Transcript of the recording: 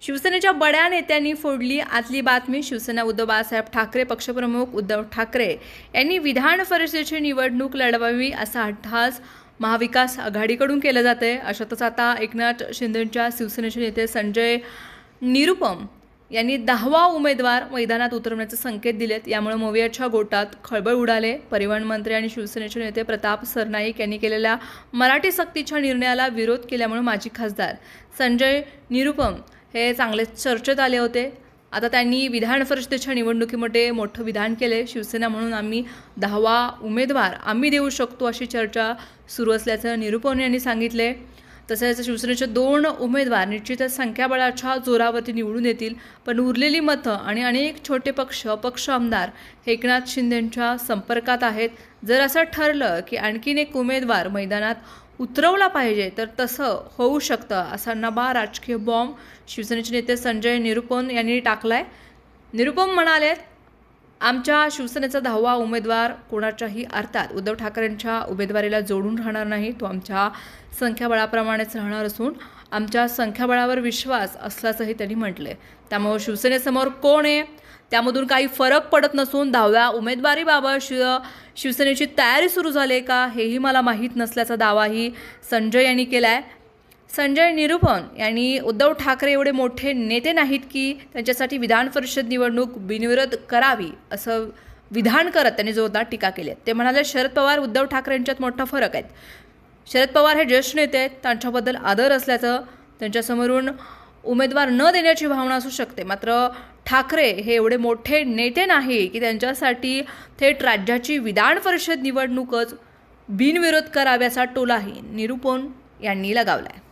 शिवसेनेच्या बड्या नेत्यांनी फोडली आतली बातमी. शिवसेना उद्धव बाळासाहेब ठाकरे पक्षप्रमुख उद्धव ठाकरे यांनी विधान परिषदेची निवडणूक लढवावी असा हट्टहास महाविकास आघाडीकडून केला जाते. अशातच आता एकनाथ शिंदेंच्या शिवसेनेचे नेते संजय निरुपम यांनी 10वा उमेदवार मैदानात उतरवण्याचे संकेत दिलेत. यामुळे मोवियाच्या गोटात खळबळ उडाले. परिवहन मंत्री आणि शिवसेनेचे नेते प्रताप सरनाईक यांनी केलेल्या मराठी सक्तीच्या निर्णयाला विरोध केल्यामुळे माजी खासदार संजय निरुपम हे चांगले चर्चेत आले होते. आता त्यांनी विधान परिषदेच्या निवडणुकीमध्ये मोठं विधान केले. शिवसेना म्हणून आम्ही 10वा उमेदवार आम्ही देऊ शकतो अशी चर्चा सुरू असल्याचं निरुपम यांनी सांगितले. तसेच शिवसेनेचे 2 उमेदवार निश्चितच संख्याबळाच्या जोरावरती निवडून येतील, पण उरलेली मतं आणि अनेक छोटे पक्ष आमदार हे एकनाथ शिंदेंच्या संपर्कात आहेत. जर असं ठरलं की आणखीन एक उमेदवार मैदानात उतरवला पाहिजे तर तसं होऊ शकतं असा नवा राजकीय बॉम्ब शिवसेनेचे नेते संजय निरुपम यांनी टाकलाय. निरुपम म्हणाले, आमच्या शिवसेनेचा 10वा उमेदवार कोणाच्याही अर्थात उद्धव ठाकरेंच्या उमेदवारीला जोडून राहणार नाही. तो आमच्या संख्याबळाप्रमाणेच राहणार असून आमच्या संख्याबळावर विश्वास असल्याचंही त्यांनी म्हटले. त्यामुळे शिवसेनेसमोर कोण आहे त्यामधून काही फरक पडत नसून 10व्या उमेदवारीबाबत शिवसेनेची तयारी सुरू झाली का हेही मला माहीत नसल्याचा दावाही संजय यांनी केला आहे. संजय निरुपम यांनी उद्धव ठाकरे एवढे मोठे नेते नाहीत की त्यांच्यासाठी विधान परिषद निवडणूक बिनविरोध करावी असं विधान करत त्यांनी जोरदार टीका केली आहे. ते म्हणाले, शरद पवार उद्धव ठाकरे यांच्यात मोठा फरक आहे. शरद पवार हे ज्येष्ठ नेते आहेत, त्यांच्याबद्दल आदर असल्याचं त्यांच्यासमोरून उमेदवार न देण्याची भावना असू शकते. मात्र ठाकरे हे एवढे मोठे नेते नाही की त्यांच्यासाठी थेट राज्याची विधान परिषद निवडणूकच बिनविरोध कराव्याचा टोलाही निरुपम यांनी लगावला आहे.